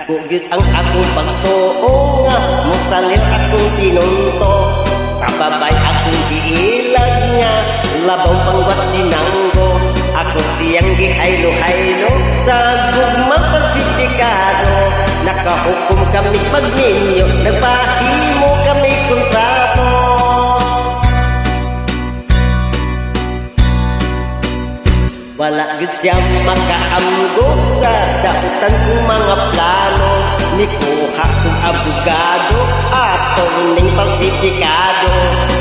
Dako gyud ang akong pagtuo nga mosalir akong tinunto. Kababay akong giilag nga labaw pangwat dinanggo. Ako siyang gihaylo-haylo sa gugmang pasipikado. Nakahukom kami pagninyo, nagpahimo kami kontrato. Wala gyud siya makaamgo sa dautan kong mga plano. Nikuha kong abogado atong ning falsifikado.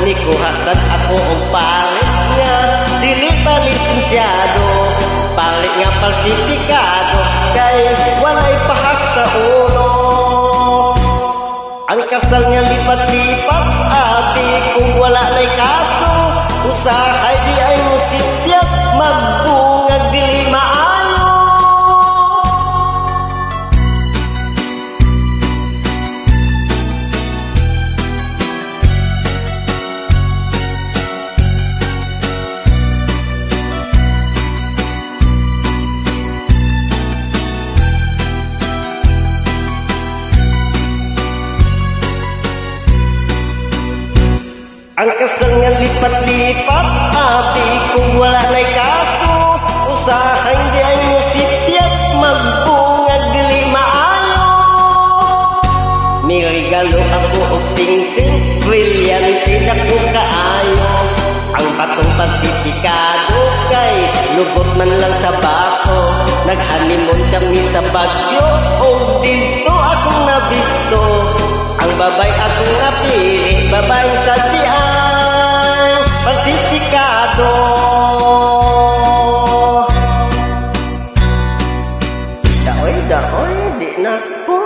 Nikuha sad ako og palit nga dili pa lisensyado. Palit nga falsifikado kay walay pahak sa ulo. Ang kasal nga lipat-lipat abi kung wala nay kaso. Usahay di ay musipyat magbungag dili maayo. Ang kasal nga lipat-lipat abi kung wala nay kaso. Usahay di ay musipyat magbungag dili maayo. Mirigalo ako og sing-sing brilyante dako kaayo. Ang batong pasipikado kay lugot man lang sa baso. Naghanimon kami sa Bagyo o dito akong nabisto. Ang babay akong napili, babay sa diyan pasipikado. Daoy, di na ko